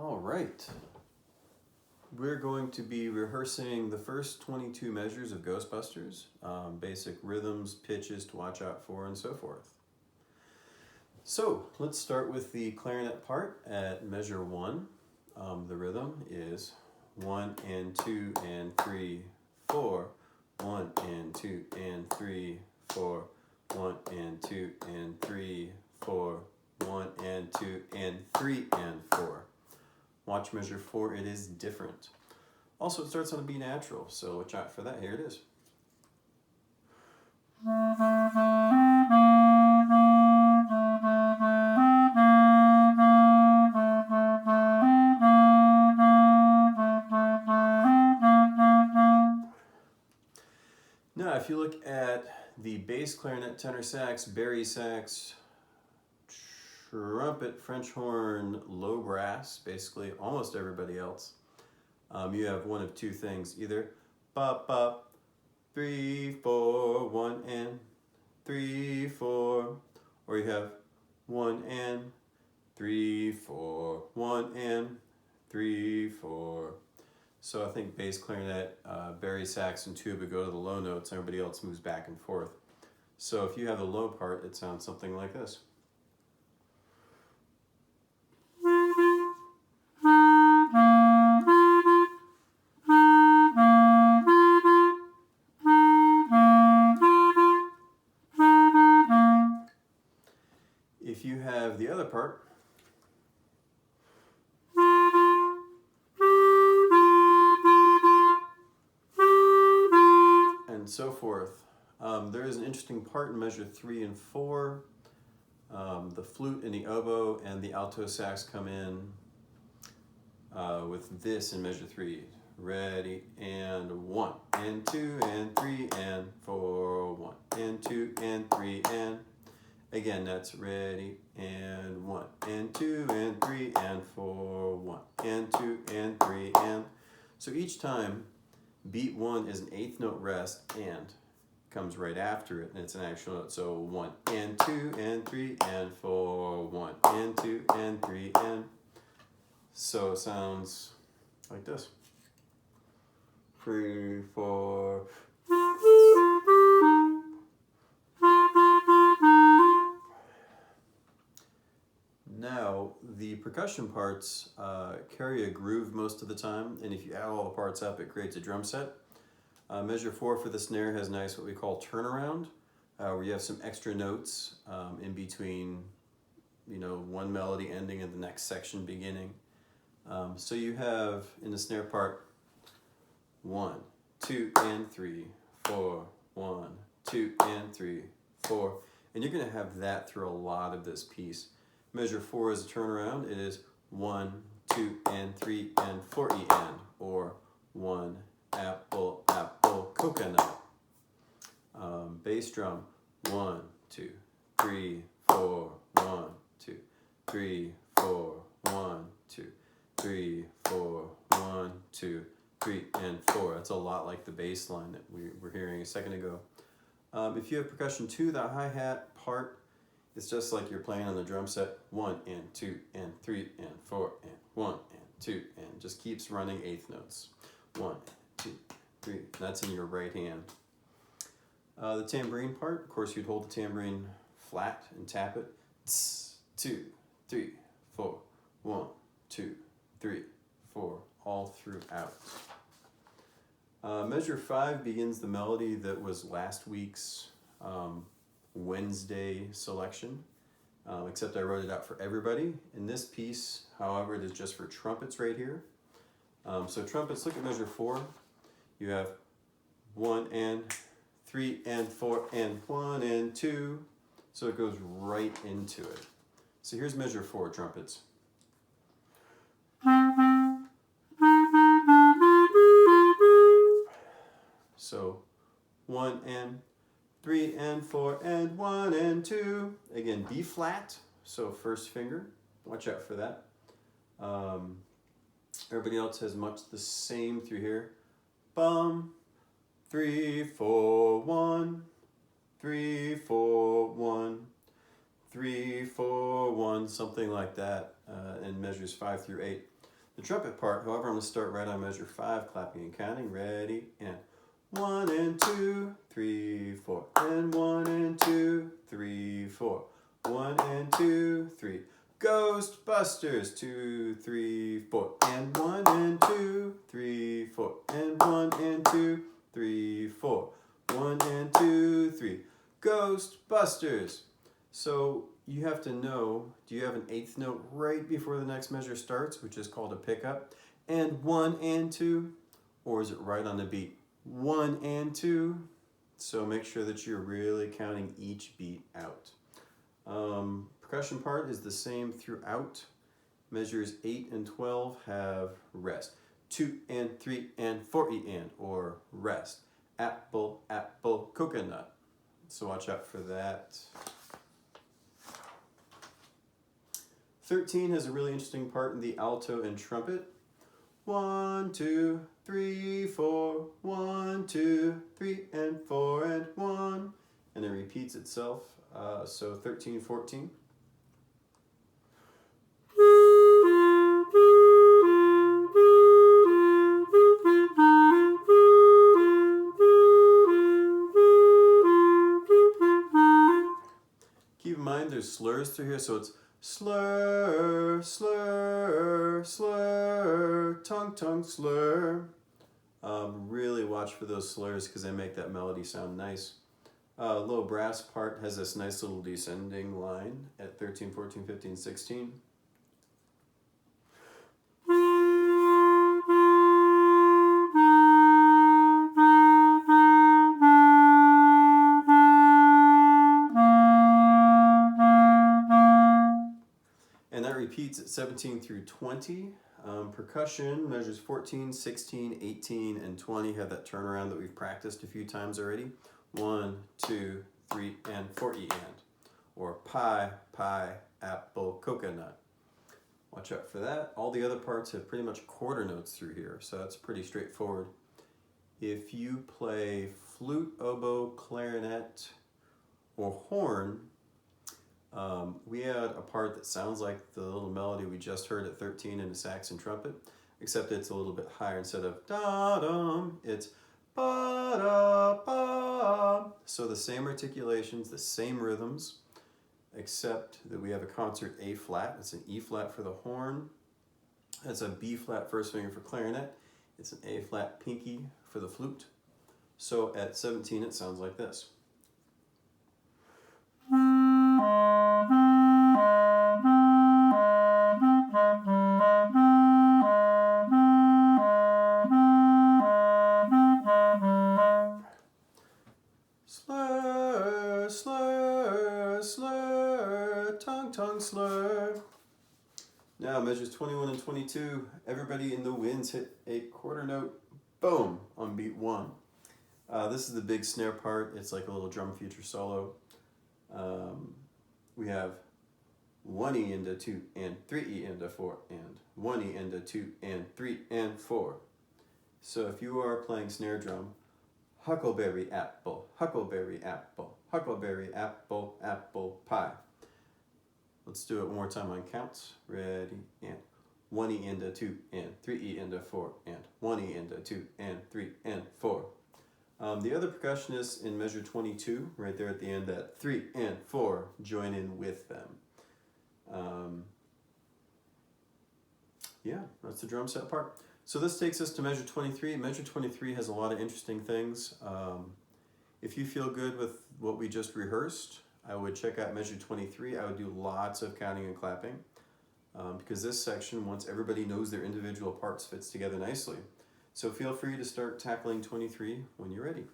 All right. We're going to be rehearsing the first 22 measures of Ghostbusters, basic rhythms, pitches to watch out for, and so forth. So let's start with the clarinet part at measure 1. The rhythm is 1 and 2 and 3, 4. 1 and 2 and 3, 4. 1 and 2 and 3, 4. 1 and 2 and 3 and 4. Watch measure 4, it is different. Also, it starts on a B natural, so watch out for that. Here it is. Now, if you look at the bass clarinet, tenor sax, bari sax, trumpet, French horn, low brass, basically almost everybody else, you have one of two things. Either bop, bop, 3, 4, 1 and 3, 4, or you have 1 and 3, 4, 1 and 3, 4. So I think bass clarinet, bari sax, and tuba go to the low notes, and everybody else moves back and forth. So if you have the low part, it sounds something like this. If you have the other part, and so forth. There is an interesting part in measure 3 and 4. The flute and the oboe and the alto sax come in with this in measure 3. Ready, and 1 and 2 and 3 and 4. 1 and 2 and 3 and again, that's ready, and 1 and 2 and 3 and 4. 1 and 2 and 3 and. So each time, beat 1 is an 8th note rest and comes right after it, and it's an actual note. So 1 and 2 and 3 and 4. 1 and 2 and 3 and. So it sounds like this. 3, 4. Now, the percussion parts carry a groove most of the time, and if you add all the parts up, it creates a drum set. Measure 4 for the snare has nice what we call turnaround, where you have some extra notes in between, one melody ending and the next section beginning. So you have, in the snare part, 1, 2, and 3, 4, 1, 2, and 3, 4. And you're going to have that through a lot of this piece. Measure 4 is a turnaround. It is 1, 2, and 3, and 4 E and, or 1, apple, apple, coconut. Bass drum, 1, 2, 3, 4, 1, 2, 3, 4, 1, 2, 3, 4, 1, 2, 3, and 4. That's a lot like the bass line that we were hearing a second ago. If you have percussion 2, the hi-hat part, it's just like you're playing on the drum set. 1 and 2 and 3 and 4 and 1 and 2 and just keeps running 8th notes. 1, 2, 3. That's in your right hand. The tambourine part, of course, you'd hold the tambourine flat and tap it. 2, 3, 4. 1, 2, 3, 4. All throughout. Measure 5 begins the melody that was last week's Wednesday selection, except I wrote it out for everybody. In this piece, however, it is just for trumpets right here. So trumpets, look at measure 4. You have 1 and 3 and 4 and 1 and 2. So it goes right into it. So here's measure 4 trumpets. So 1 and 3 and 4 and 1 and 2. Again, B flat, so first finger. Watch out for that. Everybody else has much the same through here. Bum, 3, 4, 1, 3, 4, 1, 3, 4, 1, something like that, in measures 5 through 8. The trumpet part, however, I'm going to start right on measure 5, clapping and counting. Ready, and 1 and 2, 3, 4, and 1 and 2, 3, 4, 1 and 2, 3. Ghostbusters, 2, 3, 4, and 1 and 2, 3, 4, and 1 and 2, 3, 4, 1 and 2, 3. Ghostbusters. So you have to know, do you have an 8th note right before the next measure starts, which is called a pickup, and 1 and 2, or is it right on the beat? 1 and 2. So make sure that you're really counting each beat out. Percussion part is the same throughout. Measures 8 and 12 have rest. 2 and 3 and 4 and, or rest. Apple, apple, coconut. So watch out for that. 13 has a really interesting part in the alto and trumpet. 1, 2, 3, 4, 1, 2, 3, and 4, and 1. And it repeats itself. So 13, 14. Keep in mind there's slurs through here, so it's slur, slur, slur, tongue, tongue, slur. Really watch for those slurs because they make that melody sound nice. Low brass part has this nice little descending line at 13, 14, 15, 16. And that repeats at 17 through 20. Percussion measures 14, 16, 18, and 20 have that turnaround that we've practiced a few times already. 1, 2, 3, and 4 and. Or pie, pie, apple, coconut. Watch out for that. All the other parts have pretty much quarter notes through here, so that's pretty straightforward. If you play flute, oboe, clarinet, or horn, we add a part that sounds like the little melody we just heard at 13 in a sax and trumpet, except it's a little bit higher. Instead of da-dum, it's ba-da-ba. So the same articulations, the same rhythms, except that we have a concert A flat. It's an E flat for the horn. It's a B flat first finger for clarinet. It's an A flat pinky for the flute. So at 17 it sounds like this. Slur, slur, slur, tongue, tongue, slur. Now measures 21 and 22. Everybody in the winds hit a quarter note, boom, on beat 1. This is the big snare part. It's like a little drum future solo. We have 1 E into 2 and 3 E into 4 and 1 E into 2 and 3 and 4. So if you are playing snare drum, huckleberry apple, huckleberry apple, huckleberry apple, apple pie. Let's do it one more time on counts. Ready, and 1 E into 2 and 3 E into 4 and 1 E into 2 and 3 and 4. The other percussionists in measure 22, right there at the end, that 3 and 4, join in with them. Yeah, that's the drum set part. So this takes us to measure 23. Measure 23 has a lot of interesting things. If you feel good with what we just rehearsed, I would check out measure 23. I would do lots of counting and clapping because this section, once everybody knows their individual parts, fits together nicely. So feel free to start tackling 23 when you're ready.